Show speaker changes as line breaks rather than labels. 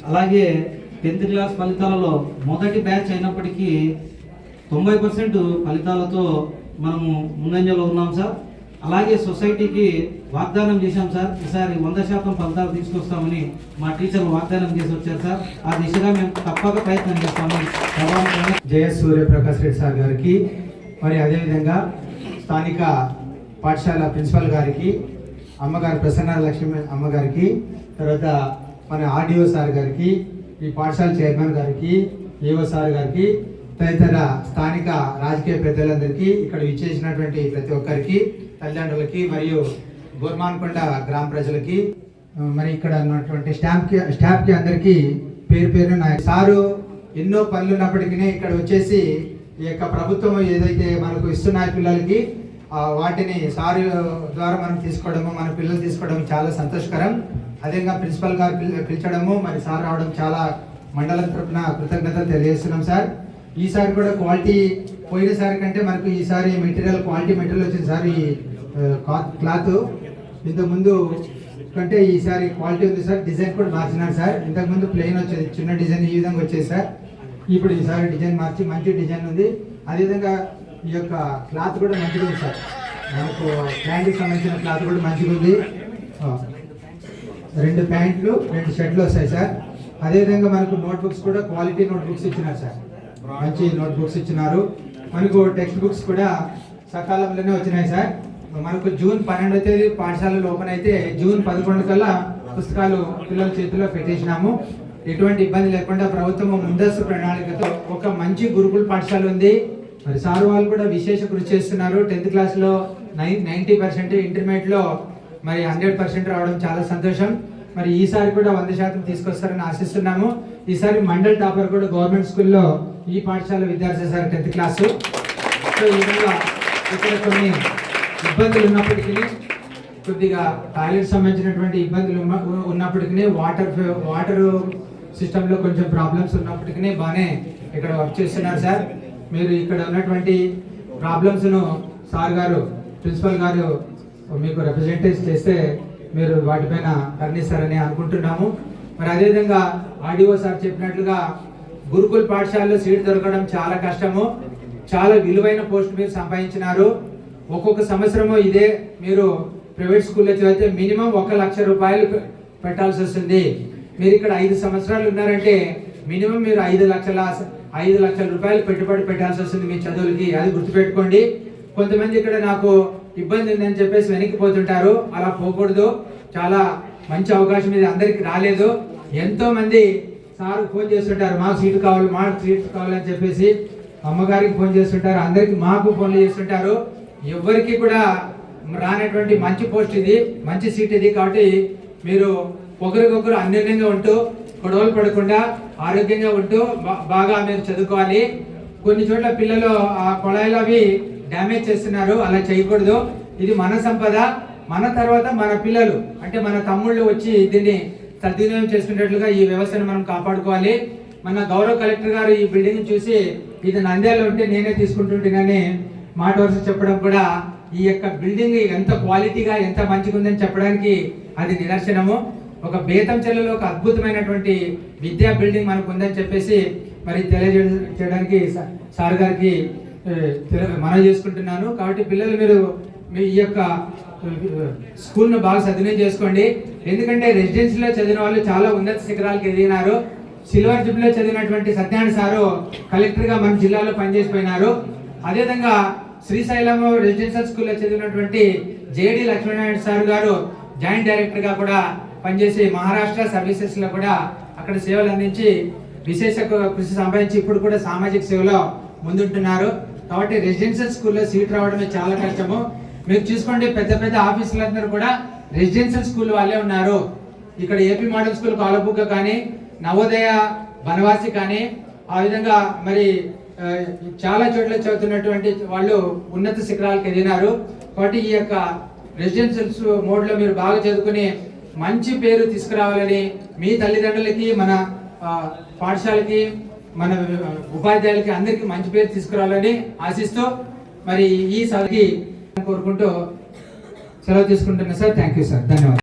అలాగే 10th class ఫలితాలలో మొదటి బ్యాచ్ అయినప్పటికీ 90% ఫలితాలతో మనము ముందంజలో ఉన్నాం సార్. అలాగే సొసైటీకి వాగ్దానం చేశాం సార్, ఈసారి 100% ఫలితాలు తీసుకొస్తామని మా టీచర్లు వాగ్దానం చేసి వచ్చారు సార్. ఆ దిశగా మేము తప్పక ప్రయత్నం చేస్తాము.
జయస్ సూర్యప్రకాష్ రెడ్డి సార్ గారికి, మరి అదేవిధంగా స్థానిక పాఠశాల ప్రిన్సిపల్ గారికి, అమ్మగారు ప్రసన్న లక్ష్మి అమ్మగారికి, తర్వాత మన ఆర్డీఓ సార్ గారికి, ఈ పాఠశాల చైర్మన్ గారికి, ఏఓ సార్ గారికి, తదితర స్థానిక రాజకీయ పెద్దలందరికీ, ఇక్కడ విచ్చేసినటువంటి ప్రతి ఒక్కరికి, తల్లిదండ్రులకి మరియు గోర్మాన్కొండ గ్రామ ప్రజలకి, మరి ఇక్కడ ఉన్నటువంటి స్టాఫ్కి అందరికీ పేరు పేరు సారు ఎన్నో పనులు ఉన్నప్పటికీ ఇక్కడ వచ్చేసి ఈ యొక్క ప్రభుత్వం ఏదైతే మనకు ఇస్తున్నాయి పిల్లలకి వాటిని సార్ ద్వారా మనం తీసుకోవడము, మన పిల్లలు తీసుకోవడం చాలా సంతోషకరం. అదేవిధంగా ప్రిన్సిపల్ గారు పిలిచడము, మరి సార్ రావడం చాలా మండలం తరఫున కృతజ్ఞతలు తెలియజేస్తున్నాం సార్. ఈసారి కూడా క్వాలిటీ పోయినసారి కంటే మనకు ఈసారి క్వాలిటీ మెటీరియల్ వచ్చింది సార్. ఈ క్లాత్ ఇంతకుముందు కంటే ఈసారి క్వాలిటీ ఉంది సార్. డిజైన్ కూడా మార్చినారు సార్. ఇంతకుముందు ప్లెయిన్ వచ్చేది, చిన్న డిజైన్ ఈ విధంగా వచ్చేది సార్. ఇప్పుడు ఈసారి డిజైన్ మార్చి మంచి డిజైన్ ఉంది. అదేవిధంగా ఈ యొక్క క్లాత్ కూడా మంచిగా ఉంది సార్. మనకు ప్యాంట్కి సంబంధించిన క్లాత్ కూడా మంచిగా ఉంది. 2 ప్యాంట్లు 2 షర్ట్లు వస్తాయి సార్. అదేవిధంగా మనకు నోట్బుక్స్ కూడా క్వాలిటీ నోట్బుక్స్ ఇచ్చినారు సార్. మంచి నోట్బుక్స్ ఇచ్చినారు. మనకు టెక్స్ట్ బుక్స్ కూడా సకాలంలోనే వచ్చినాయి సార్. మనకు జూన్ 12వ తేదీ పాఠశాలలు ఓపెన్ అయితే జూన్ 11 కల్లా పుస్తకాలు పిల్లల చేతిలో పెట్టేసినాము. ఎటువంటి ఇబ్బంది లేకుండా ప్రభుత్వం ముందస్తు ప్రణాళికతో ఒక మంచి గురుకుల పాఠశాల ఉంది. మరి సార్ వాళ్ళు కూడా విశేష కృషి చేస్తున్నారు. 10th క్లాస్లో 90%, ఇంటర్మీడియట్లో మరి 100% రావడం చాలా సంతోషం. మరి ఈసారి కూడా 100% తీసుకొస్తారని ఆశిస్తున్నాము. ఈసారి మండల్ టాపర్ కూడా గవర్నమెంట్ స్కూల్లో ఈ పాఠశాల విద్యార్థి సార్ 10th క్లాసు. సో ఈ విధంగా ఇక్కడ కొన్ని ఇబ్బందులు ఉన్నప్పటికీ, కొద్దిగా టాయిలెట్ సంబంధించినటువంటి ఇబ్బందులు ఉన్నప్పటికీ, వాటర్ సిస్టంలో కొంచెం ప్రాబ్లమ్స్ ఉన్నప్పటికీ బాగానే ఇక్కడ వర్క్ చేస్తున్నారు సార్. మీరు ఇక్కడ ఉన్నటువంటి ప్రాబ్లమ్స్ను సార్ గారు, ప్రిన్సిపల్ గారు మీకు రిప్రజెంటేషన్ చేస్తే మీరు వాటిపైన కర్ణిస్తారని అనుకుంటున్నాము. మరి అదేవిధంగా ఆర్డీఓ సార్ చెప్పినట్లుగా గురుకుల పాఠశాలలో సీట్ దొరకడం చాలా కష్టము. చాలా విలువైన పోస్ట్ మీరు సంపాదించినారు. ఒక్కొక్క సంవత్సరము ఇదే మీరు ప్రైవేట్ స్కూల్లో చదివితే మినిమం 1 లక్ష రూపాయలు పెట్టాల్సి వస్తుంది. మీరు ఇక్కడ 5 సంవత్సరాలు ఉన్నారంటే మినిమం మీరు 5 లక్షల రూపాయలు పెట్టుబడి పెట్టాల్సి వస్తుంది మీ చదువులకి. అది గుర్తుపెట్టుకోండి. కొంతమంది ఇక్కడ నాకు ఇబ్బంది ఉందని చెప్పేసి వెనక్కిపోతుంటారు. అలా పోకూడదు. చాలా మంచి అవకాశం ఇది అందరికి రాలేదు. ఎంతో మంది సార్ ఫోన్ చేస్తుంటారు, మాకు సీటు కావాలని చెప్పేసి. అమ్మగారికి ఫోన్ చేస్తుంటారు, అందరికి మాకు ఫోన్లు చేస్తుంటారు. ఎవరికి కూడా రానటువంటి మంచి పోస్ట్ ఇది, మంచి సీట్ ఇది. కాబట్టి మీరు ఒకరికొకరు అన్యోన్యంగా ఉంటూ, గొడవలు పడకుండా ఆరోగ్యంగా ఉంటూ బాగా మీరు చదువుకోవాలి. కొన్ని చోట్ల పిల్లలు ఆ కొళాయిలు అవి డ్యామేజ్ చేస్తున్నారు. అలా చేయకూడదు. ఇది మన సంపద. మన తర్వాత మన పిల్లలు అంటే మన తమ్ముళ్ళు వచ్చి దీన్ని సద్వినియోగం చేసుకునేట్లుగా ఈ వ్యవస్థను మనం కాపాడుకోవాలి. మన గౌరవ కలెక్టర్ గారు ఈ బిల్డింగ్ చూసి ఇది నంద్యాలలో ఉంటే నేనే తీసుకుంటుంటేనని మాట వరుస చెప్పడం కూడా ఈ యొక్క బిల్డింగ్ ఎంత క్వాలిటీగా ఎంత మంచిగా ఉందని చెప్పడానికి అది నిదర్శనము. ఒక బేతంచెర్లలో ఒక అద్భుతమైనటువంటి విద్యా బిల్డింగ్ మనకు ఉందని చెప్పేసి మరి తెలియజేయడానికి సార్ గారికి మనవి చేసుకుంటున్నాను. కాబట్టి పిల్లలు మీరు మీ ఈ యొక్క స్కూల్ను బాగా సద్వినియోగం చేసుకోండి. ఎందుకంటే రెసిడెన్సీలో చదివిన వాళ్ళు చాలా ఉన్నత శిఖరాలకు ఎదిగినారు. సిల్వర్ జూబ్లీలో చదివినటువంటి సత్యనారాయణ సారు కలెక్టర్గా మన జిల్లాలో పనిచేసిపోయినారు. అదేవిధంగా శ్రీశైలం రెసిడెన్షియల్ స్కూల్లో చదివినటువంటి జేడి లక్ష్మీనారాయణ సార్ గారు జాయింట్ డైరెక్టర్గా కూడా పనిచేసి మహారాష్ట్ర సర్వీసెస్లో కూడా అక్కడ సేవలు అందించి విశేష కృషి సంపాదించి ఇప్పుడు కూడా సామాజిక సేవలో ముందుంటున్నారు. కాబట్టి రెసిడెన్షియల్ స్కూల్లో సీట్ రావడమే చాలా కష్టము. మీరు చూసుకోండి, పెద్ద పెద్ద ఆఫీసులందరూ కూడా రెసిడెన్షియల్ స్కూల్ వాళ్ళే ఉన్నారు. ఇక్కడ ఏపీ మోడల్ స్కూల్ కాలబుగ్గ కానీ, నవోదయ బనవాసి కానీ, ఆ విధంగా మరి చాలా చోట్ల చదువుతున్నటువంటి వాళ్ళు ఉన్నత శిఖరాలకు ఎదిగినారు. కాబట్టి ఈ యొక్క రెసిడెన్షియల్ మోడ్లో మీరు బాగా చదువుకుని మంచి పేరు తీసుకురావాలని మీ తల్లిదండ్రులకి, మన పాఠశాలకి, మన ఉపాధ్యాయులకి అందరికీ మంచి పేరు తీసుకురావాలని ఆశిస్తూ మరి ఈ సభకి కోరుకుంటూ సెలవు తీసుకుంటున్నా సార్. Thank you sir. ధన్యవాదాలు.